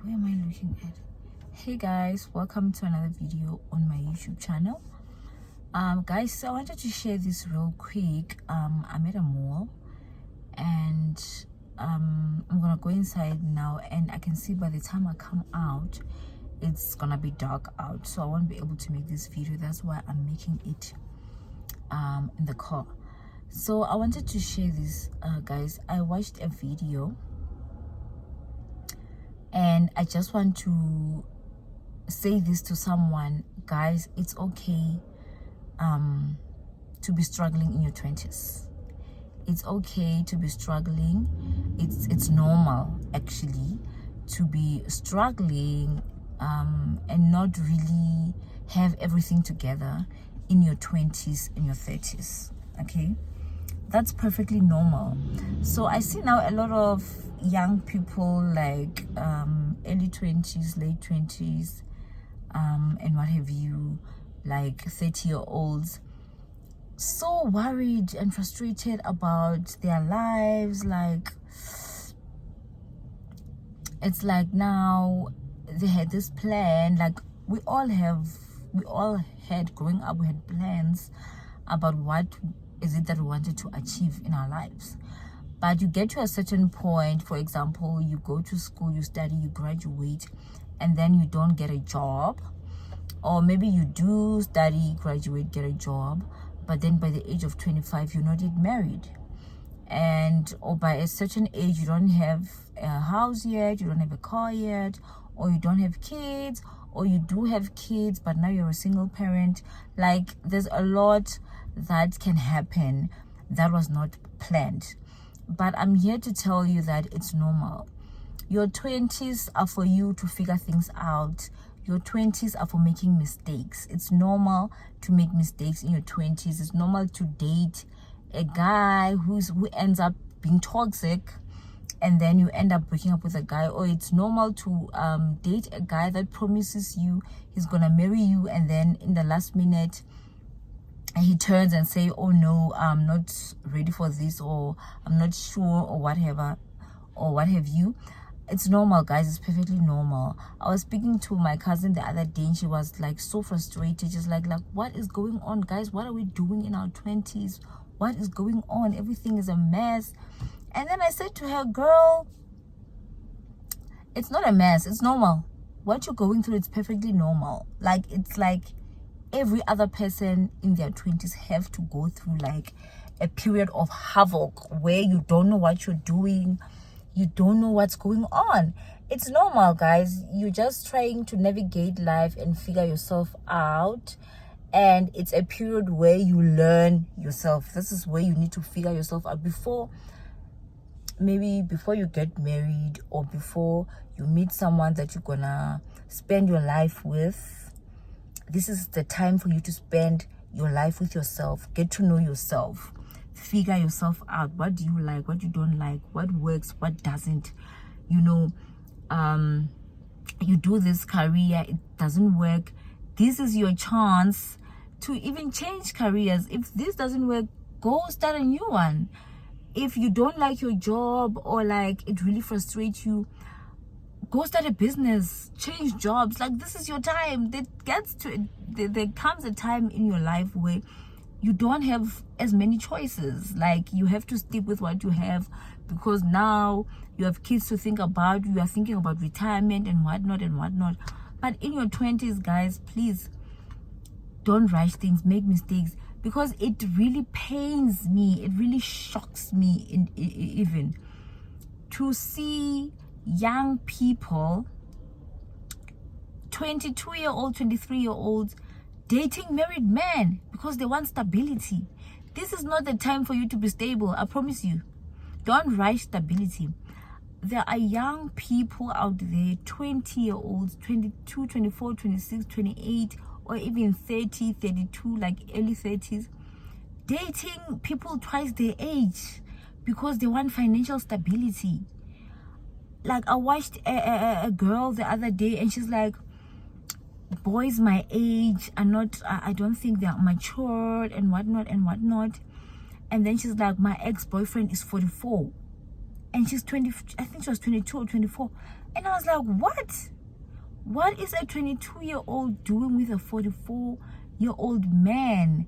Where am I looking at? Hey guys, welcome to another video on my YouTube channel. Guys, so I wanted to share this real quick. I'm at a mall and I'm gonna go inside now, and I can see by the time I come out it's gonna be dark out, so I won't be able to make this video. That's why I'm making it in the car. So I wanted to share this, guys. I watched a video and I just want to say this to someone. Guys, it's okay to be struggling in your 20s. It's okay to be struggling. It's normal actually to be struggling and not really have everything together in your 20s and your 30s. Okay, that's perfectly normal. So I see now a lot of young people, like early 20s, late 20s, and what have you, like 30-year-olds, so worried and frustrated about their lives. Like, it's like now they had this plan, like we all had growing up. We had plans about what is it that we wanted to achieve in our lives. But you get to a certain point, for example, you go to school, you study, you graduate, and then you don't get a job. Or maybe you do study, graduate, get a job, but then by the age of 25 you're not yet married, and or by a certain age you don't have a house yet, you don't have a car yet, or you don't have kids, or you do have kids but now you're a single parent. Like, there's a lot that can happen that was not planned. But I'm here to tell you that it's normal. Your 20s are for you to figure things out. Your 20s are for making mistakes. It's normal to make mistakes in your 20s. It's normal to date a guy who ends up being toxic, and then you end up breaking up with a guy. Or it's normal to date a guy that promises you he's gonna marry you, and then in the last minute he turns and say, oh no, I'm not ready for this, or I'm not sure, or whatever, or what have you. It's normal, guys. It's perfectly normal. I was speaking to my cousin the other day and she was like so frustrated, just like what is going on, guys? What are we doing in our 20s? What is going on? Everything is a mess. And then I said to her, girl, it's not a mess, it's normal. What you're going through, it's perfectly normal. Like, it's like every other person in their 20s have to go through like a period of havoc where you don't know what you're doing, you don't know what's going on. It's normal, guys. You're just trying to navigate life and figure yourself out, and it's a period where you learn yourself. This is where you need to figure yourself out before you get married, or before you meet someone that you're gonna spend your life with. This is the time for you to spend your life with yourself. Get to know yourself. Figure yourself out. What do you like? What you don't like? What works? What doesn't? You know, you do this career, it doesn't work. This is your chance to even change careers. If this doesn't work, go start a new one. If you don't like your job, or like it really frustrates you, go start a business, change jobs. Like, this is your time. There comes a time in your life where you don't have as many choices. Like, you have to stick with what you have, because now you have kids to think about. You are thinking about retirement and whatnot. But in your 20s, guys, please don't rush things, make mistakes, because it really pains me, it really shocks me even to see young people, 22-year-old, 23-year-olds, dating married men because they want stability. This is not the time for you to be stable, I promise you. Don't rush stability. There are young people out there, 20-year-olds, 22, 24, 26, 28, or even 30, 32, like early 30s, dating people twice their age because they want financial stability. Like, I watched a girl the other day, and she's like, boys my age are not, I don't think they're matured and whatnot. And then she's like, my ex-boyfriend is 44. and she's 20, I think she was 22 or 24. And I was like, what is a 22-year-old doing with a 44-year-old man?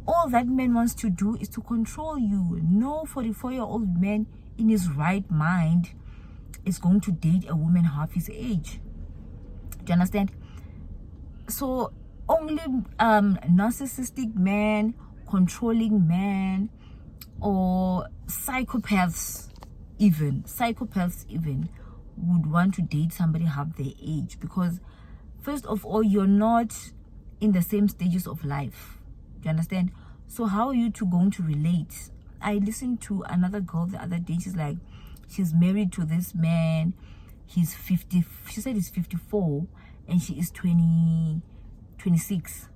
All that man wants to do is to control you. No 44-year-old man in his right mind is going to date a woman half his age. Do you understand? So only narcissistic men, controlling men, or psychopaths even would want to date somebody half their age, because first of all, you're not in the same stages of life. Do you understand? So how are you two going to relate? I listened to another girl the other day. She's like, she's married to this man. He's 50. She said he's 54 and she is 26.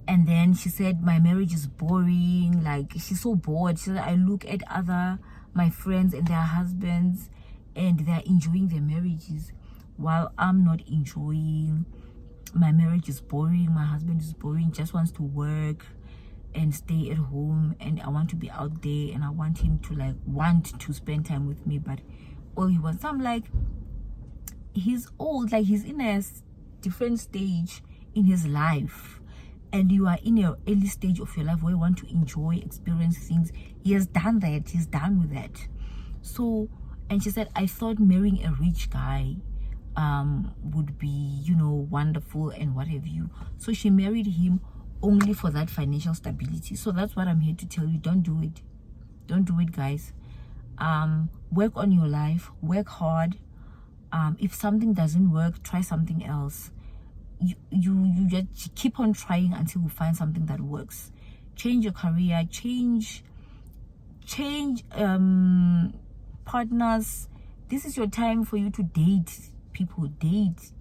And then she said, my marriage is boring. Like, she's so bored. She said, I look at my friends and their husbands, and they're enjoying their marriages while I'm not enjoying. My marriage is boring. My husband is boring, just wants to work and stay at home, and I want to be out there, and I want him to want to spend time with me, but all he wants. I'm like, he's old, like he's in a different stage in his life, and you are in your early stage of your life where you want to enjoy, experience things. He has done that. He's done with that. So, and she said, I thought marrying a rich guy would be, wonderful and what have you. So she married him only for that financial stability. So that's what I'm here to tell you. Don't do it. Don't do it, guys. Work on your life. Work hard. If something doesn't work, try something else. You just keep on trying until you find something that works. Change your career. Change partners. This is your time for you to date people. Date.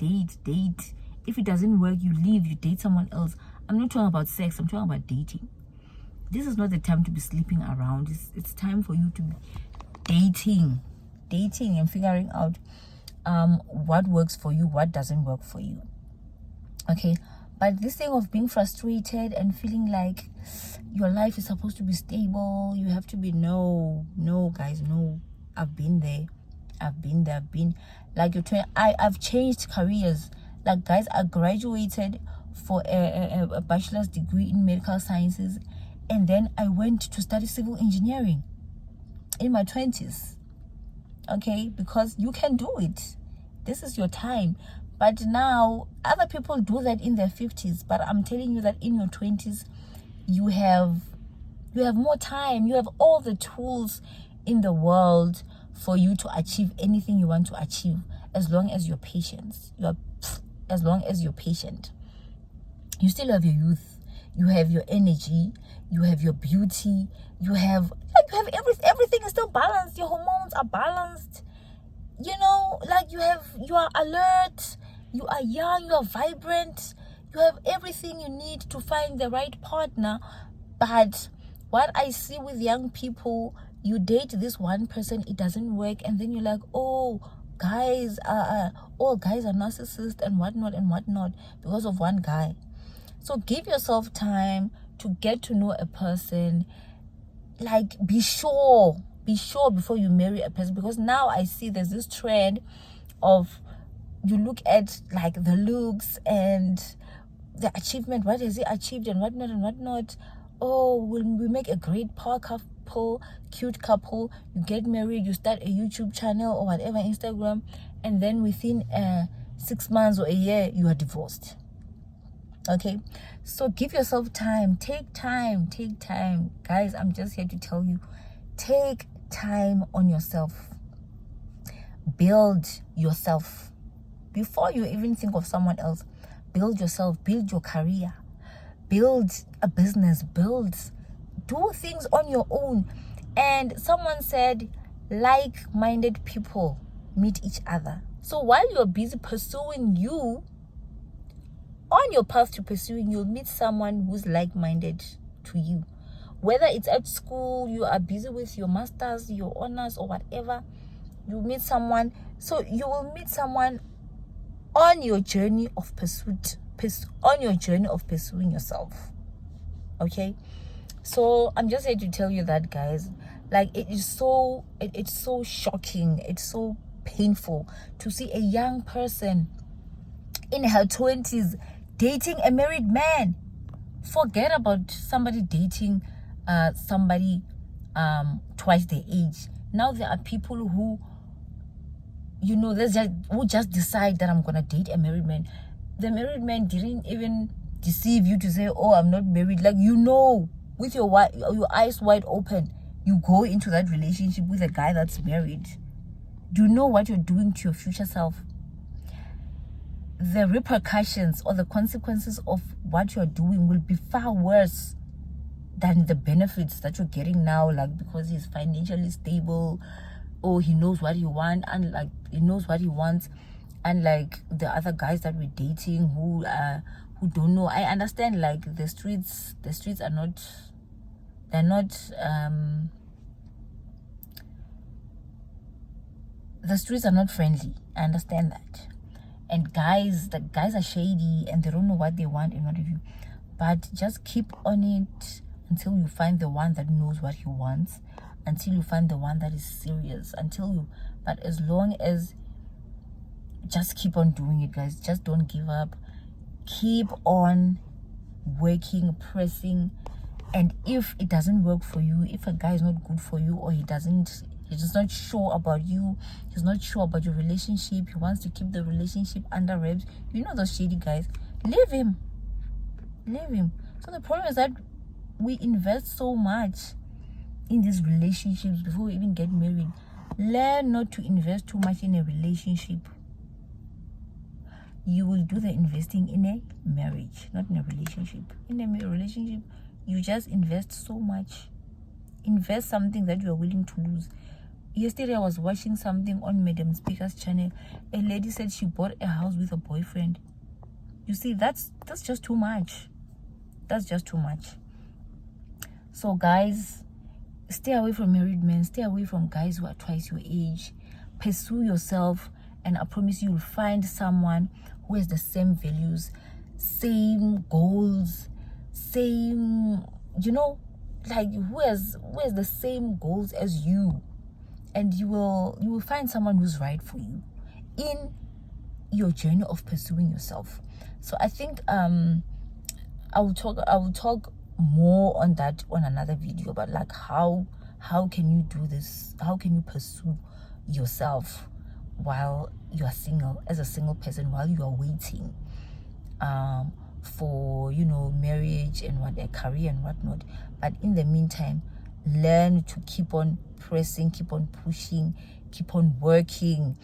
If it doesn't work, you leave, you date someone else. I'm not talking about sex, I'm talking about dating. This is not the time to be sleeping around. It's time for you to be dating and figuring out what works for you, what doesn't work for you. Okay, but this thing of being frustrated and feeling like your life is supposed to be stable, you have to be, no guys, no. I've been there. Like, I've changed careers. Like, guys, I graduated for a bachelor's degree in medical sciences, and then I went to study civil engineering in my 20s. Okay, because you can do it. This is your time. But now other people do that in their 50s, but I'm telling you that in your 20s you have more time. You have all the tools in the world for you to achieve anything you want to achieve, as long as you're patient. As long as you're patient. You still have your youth, you have your energy, you have your beauty, you have everything is still balanced. Your hormones are balanced. You are alert, you are young, you are vibrant, you have everything you need to find the right partner. But what I see with young people, you date this one person, it doesn't work, and then you're like, all guys are narcissists and whatnot because of one guy. So give yourself time to get to know a person. Like, be sure before you marry a person, because now I see there's this trend of, you look at like the looks and the achievement, what has he achieved and whatnot. Oh, we make a great power couple, cute couple. You get married, you start a YouTube channel or whatever, Instagram, and then within 6 months or a year you are divorced. Okay, so give yourself time. Take time, guys. I'm just here to tell you, take time on yourself. Build yourself before you even think of someone else. Build yourself, build your career, build a business, do things on your own. And someone said, like-minded people meet each other. So while you're busy pursuing you, on your path to pursuing, you'll meet someone who's like-minded to you. Whether it's at school, you are busy with your masters, your honors, or whatever, you meet someone. So you will meet someone on your journey of pursuing yourself. Okay, so I'm just here to tell you that, guys, Like, it's so shocking, it's so painful to see a young person in her 20s dating a married man. Forget about somebody dating somebody twice their age. Now there are people who, who just decide that I'm gonna date a married man. The married man didn't even deceive you to say, oh, I'm not married. Like, with your eyes wide open, you go into that relationship with a guy that's married. Do you know what you're doing to your future self? The repercussions or the consequences of what you're doing will be far worse than the benefits that you're getting now, like because he's financially stable, or he knows what he wants, and like he knows what he wants. And like the other guys that we're dating who don't know. I understand, like the streets are not, they're not the streets are not friendly. I understand that. And the guys are shady and they don't know what they want in front of you. But just keep on it until you find the one that knows what he wants, until you find the one that is serious, but as long as, just keep on doing it, guys. Just don't give up. Keep on working, pressing. And if it doesn't work for you, if a guy is not good for you, or he's just not sure about you, he's not sure about your relationship, he wants to keep the relationship under wraps, those shady guys, leave him. So the problem is that we invest so much in these relationships before we even get married. Learn not to invest too much in a relationship. You will do the investing in a marriage, not in a relationship. In a relationship, you just invest so much. Invest something that you are willing to lose. Yesterday, I was watching something on Madam Speaker's channel. A lady said she bought a house with a boyfriend. You see, that's just too much. That's just too much. So, guys, stay away from married men. Stay away from guys who are twice your age. Pursue yourself, and I promise you will find someone who has the same values, same goals, same, like who has the same goals as you. And you will find someone who's right for you in your journey of pursuing yourself. So I think I will talk more on that on another video, about like how can you do this, how can you pursue yourself while you are single, as a single person, while you are waiting for marriage and a career and whatnot. But in the meantime, learn to keep on pressing, keep on pushing, keep on working.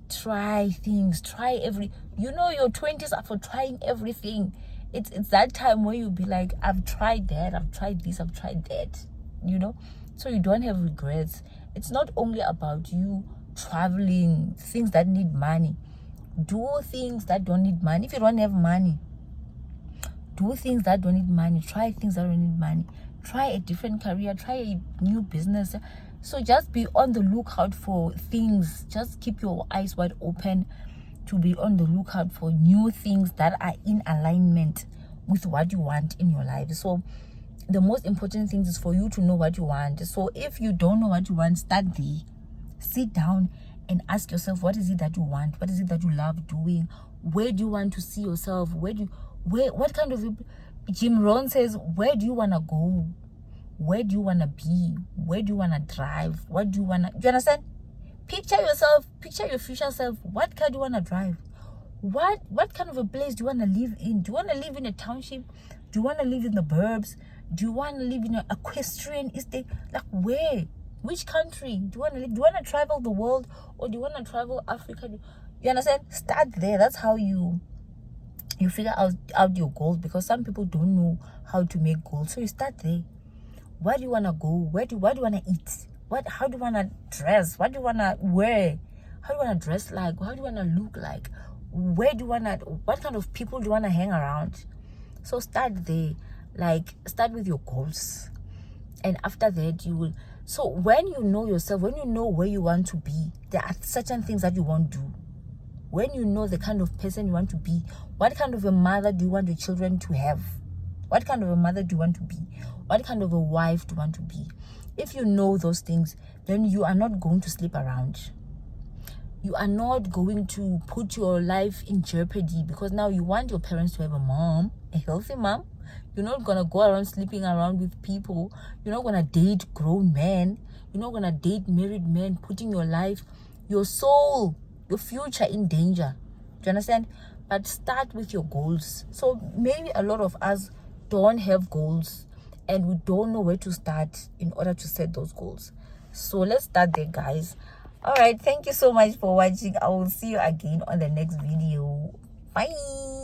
Try things, your 20s are for trying everything. It's that time where you'll be like, I've tried that, I've tried this, I've tried that, so you don't have regrets. It's not only about you traveling, things that need money. Do things that don't need money. If you don't have money, do things that don't need money. Try things that don't need money. Try a different career, try a new business. So just be on the lookout for things. Just keep your eyes wide open to be on the lookout for new things that are in alignment with what you want in your life. So the most important thing is for you to know what you want. So if you don't know what you want, start there. Sit down and ask yourself, what is it that you want? What is it that you love doing? Where do you want to see yourself? What kind of, Jim Rohn says, where do you want to go? Where do you want to be? Where do you want to drive? Do you understand? Picture yourself, picture your future self. What car do you want to drive? What kind of a place do you want to live in? Do you want to live in a township? Do you want to live in the burbs? Do you want to live in an equestrian estate? Like where? Which country do you want to live? Do you want to travel the world, or do you want to travel Africa? You understand? Start there. That's how you figure out your goals, because some people don't know how to make goals. So you start there. Where do you want to go? What do you want to eat? How do you want to dress? What do you want to wear? How do you want to dress like? How do you want to look like? What kind of people do you want to hang around? So start there. Like, start with your goals. And after that, so when you know yourself, when you know where you want to be, there are certain things that you won't do. When you know the kind of person you want to be, what kind of a mother do you want your children to have? What kind of a mother do you want to be? What kind of a wife do you want to be? if you know those things, then you are not going to sleep around. You are not going to put your life in jeopardy because now you want your parents to have a mom, a healthy mom. You're not gonna go around sleeping around with people. You're not gonna date grown men. You're not gonna date married men, putting your life, your soul, your future in danger. Do you understand? But start with your goals. So maybe a lot of us don't have goals and we don't know where to start in order to set those goals. So let's start there, guys. All right, thank you so much for watching. I will see you again on the next video. Bye.